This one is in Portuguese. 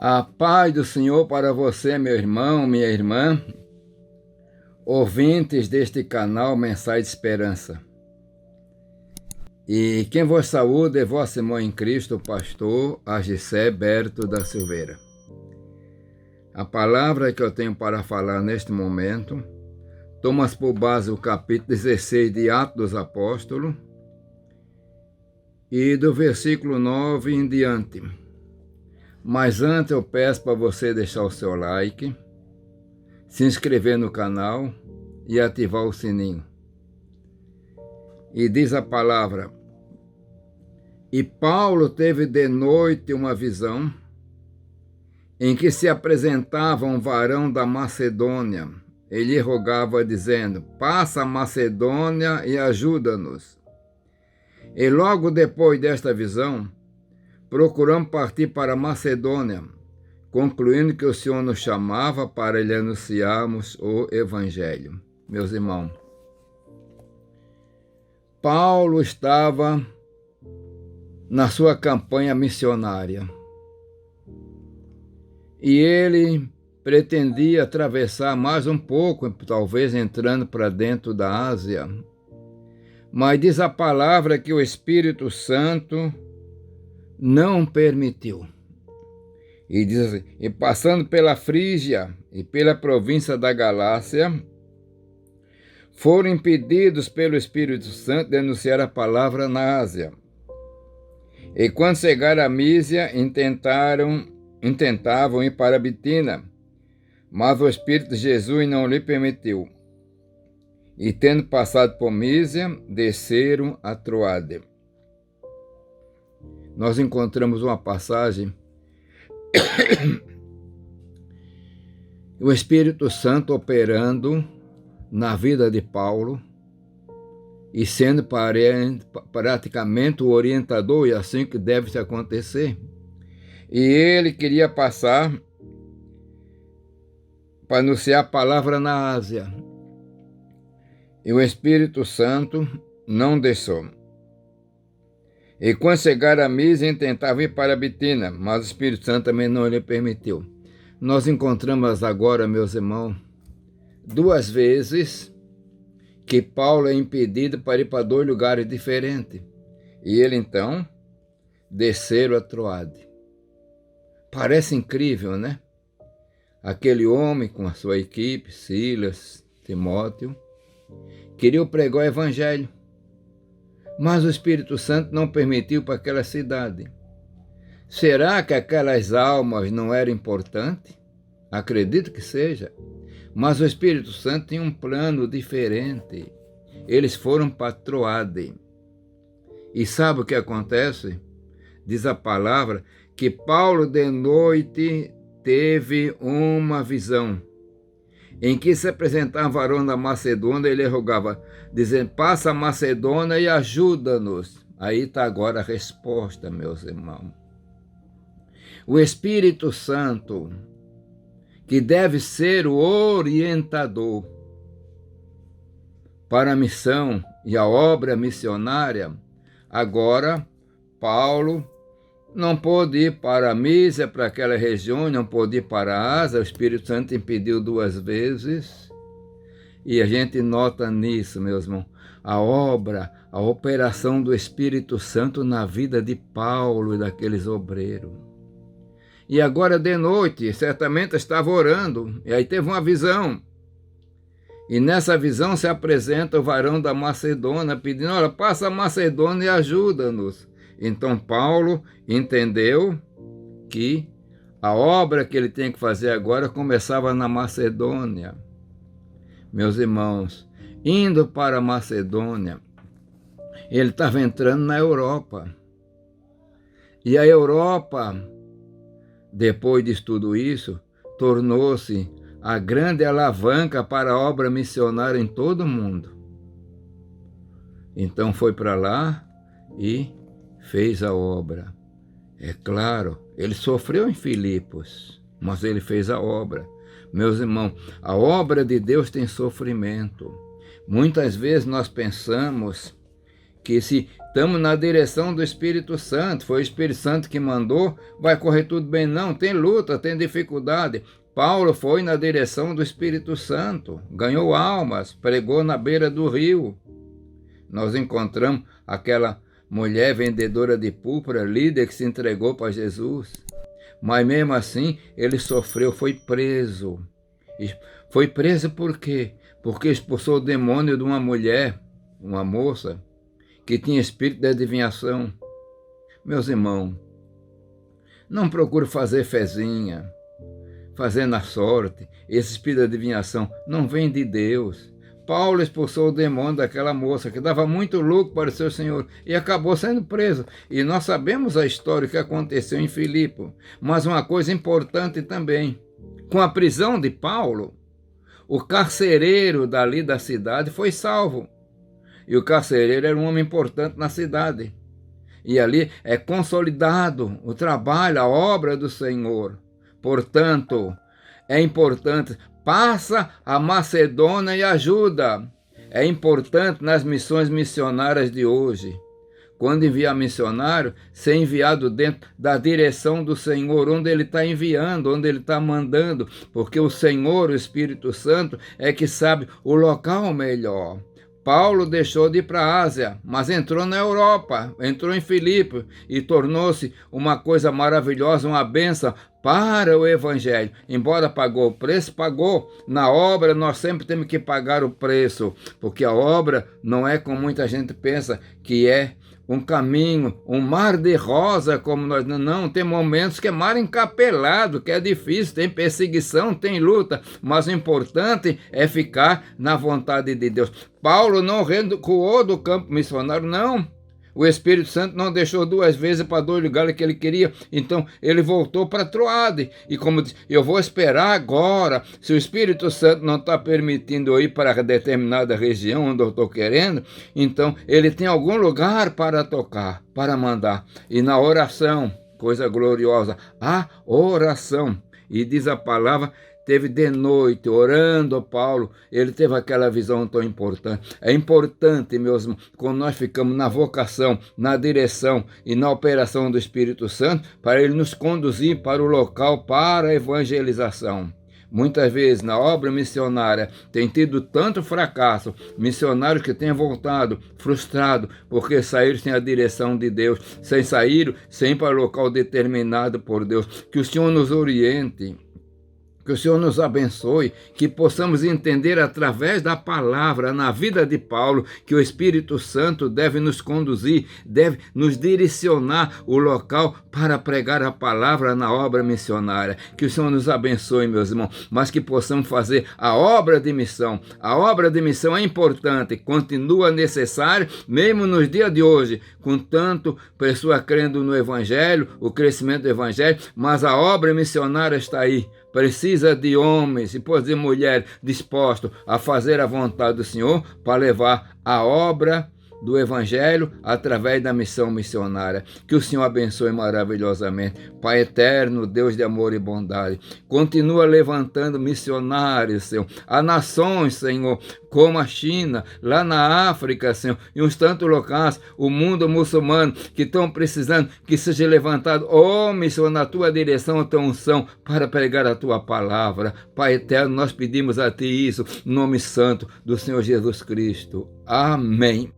A paz do Senhor para você, meu irmão, minha irmã, ouvintes deste canal Mensagem de Esperança. E quem vos saúda é vosso irmão em Cristo, o pastor Agissé Berto da Silveira. A palavra que eu tenho para falar neste momento, toma-se por base o capítulo 16 de Atos dos Apóstolos e do versículo 9 em diante. Mas antes eu peço para você deixar o seu like, se inscrever no canal e ativar o sininho. E diz a palavra: E Paulo teve de noite uma visão, em que se apresentava um varão da Macedônia. Ele rogava, dizendo: Passa a Macedônia e ajuda-nos. E logo depois desta visão, procuramos partir para a Macedônia, concluindo que o Senhor nos chamava para lhe anunciarmos o Evangelho. Meus irmãos, Paulo estava na sua campanha missionária e ele pretendia atravessar mais um pouco, talvez entrando para dentro da Ásia. Mas diz a palavra que o Espírito Santo não permitiu. E diz assim: E passando pela Frígia e pela província da Galácia, foram impedidos pelo Espírito Santo de anunciar a palavra na Ásia. E quando chegaram a Mísia, intentavam ir para Bitina, mas o Espírito de Jesus não lhe permitiu. E tendo passado por Mísia, desceram a Troade. Nós encontramos uma passagem, o Espírito Santo operando na vida de Paulo e sendo praticamente o orientador, e assim que deve se acontecer. E ele queria passar para anunciar a palavra na Ásia. E o Espírito Santo não deixou. E quando chegaram a Mísia, tentavam ir para Bitina, mas o Espírito Santo também não lhe permitiu. Nós encontramos agora, meus irmãos, duas vezes que Paulo é impedido para ir para dois lugares diferentes. E ele, então, desceram a Troade. Parece incrível, né? Aquele homem com a sua equipe, Silas, Timóteo, queria pregar o Evangelho. Mas o Espírito Santo não permitiu para aquela cidade. Será que aquelas almas não eram importantes? Acredito que seja. Mas o Espírito Santo tinha um plano diferente. Eles foram para Troade. E sabe o que acontece? Diz a palavra que Paulo de noite teve uma visão, em que se apresentava um varão da Macedônia, ele rogava, dizendo: Passa a Macedônia e ajuda-nos. Aí está agora a resposta, meus irmãos. O Espírito Santo, que deve ser o orientador para a missão e a obra missionária, agora Paulo não pôde ir para a Mísia, para aquela região, não pôde ir para a Ásia, o Espírito Santo impediu duas vezes. E a gente nota nisso, meus irmãos, a obra, a operação do Espírito Santo na vida de Paulo e daqueles obreiros. E agora de noite, certamente estava orando, e aí teve uma visão. E nessa visão se apresenta o varão da Macedônia, pedindo: Olha, passa a Macedônia e ajuda-nos. Então Paulo entendeu que a obra que ele tinha que fazer agora começava na Macedônia. Meus irmãos, indo para a Macedônia, ele estava entrando na Europa. E a Europa, depois de tudo isso, tornou-se a grande alavanca para a obra missionária em todo o mundo. Então foi para lá e fez a obra. É claro, ele sofreu em Filipos, mas ele fez a obra. Meus irmãos, a obra de Deus tem sofrimento. Muitas vezes nós pensamos que se estamos na direção do Espírito Santo, foi o Espírito Santo que mandou, vai correr tudo bem? Não, tem luta, tem dificuldade. Paulo foi na direção do Espírito Santo, ganhou almas, pregou na beira do rio. Nós encontramos aquela mulher vendedora de púrpura, líder que se entregou para Jesus. Mas mesmo assim, ele sofreu, foi preso. Foi preso por quê? Porque expulsou o demônio de uma mulher, uma moça, que tinha espírito de adivinhação. Meus irmãos, não procure fazer fezinha, fazer na sorte. Esse espírito de adivinhação não vem de Deus. Paulo expulsou o demônio daquela moça que dava muito lucro para o seu senhor e acabou sendo preso. E nós sabemos a história que aconteceu em Filipe. Mas uma coisa importante também, com a prisão de Paulo, o carcereiro dali da cidade foi salvo. E o carcereiro era um homem importante na cidade. E ali é consolidado o trabalho, a obra do Senhor. Portanto, é importante, passa a Macedônia e ajuda. É importante nas missões missionárias de hoje. Quando enviar missionário, ser enviado dentro da direção do Senhor, onde Ele está enviando, onde Ele está mandando, porque o Senhor, o Espírito Santo, é que sabe o local melhor. Paulo deixou de ir para a Ásia, mas entrou na Europa, entrou em Filipe e tornou-se uma coisa maravilhosa, uma bênção para o Evangelho. Embora pagou o preço, pagou. Na obra nós sempre temos que pagar o preço, porque a obra não é como muita gente pensa que é um caminho, um mar de rosa, como nós não, tem momentos que é mar encapelado, que é difícil, tem perseguição, tem luta, mas o importante é ficar na vontade de Deus. Paulo não recuou do campo missionário, não. O Espírito Santo não deixou duas vezes para dois lugares que ele queria, então ele voltou para Troade. E como disse, eu vou esperar agora, se o Espírito Santo não está permitindo eu ir para determinada região onde eu estou querendo, então ele tem algum lugar para tocar, para mandar. E na oração, coisa gloriosa, a oração. E diz a palavra, teve de noite, orando Paulo, ele teve aquela visão tão importante. É importante, meus irmãos, quando nós ficamos na vocação, na direção e na operação do Espírito Santo, para ele nos conduzir para o local, para a evangelização. Muitas vezes na obra missionária tem tido tanto fracasso, missionários que têm voltado frustrados porque saíram sem a direção de Deus, saíram sem para o local determinado por Deus. Que o Senhor nos oriente, que o Senhor nos abençoe, que possamos entender através da palavra, na vida de Paulo, que o Espírito Santo deve nos conduzir, deve nos direcionar o local para pregar a palavra na obra missionária. Que o Senhor nos abençoe, meus irmãos, mas que possamos fazer a obra de missão. A obra de missão é importante, continua necessário, mesmo nos dias de hoje, com tanto pessoa crendo no Evangelho, o crescimento do Evangelho, mas a obra missionária está aí. Precisa de homens e de mulheres dispostos a fazer a vontade do Senhor para levar a obra do Evangelho através da missão missionária. Que o Senhor abençoe maravilhosamente. Pai eterno, Deus de amor e bondade, continua levantando missionários, Senhor, a nações, Senhor, como a China, lá na África, Senhor, e uns tantos locais, o mundo muçulmano, que estão precisando que seja levantado homens, Senhor, na tua direção, a tua unção, para pregar a tua palavra. Pai eterno, nós pedimos a ti isso, no nome santo do Senhor Jesus Cristo. Amém.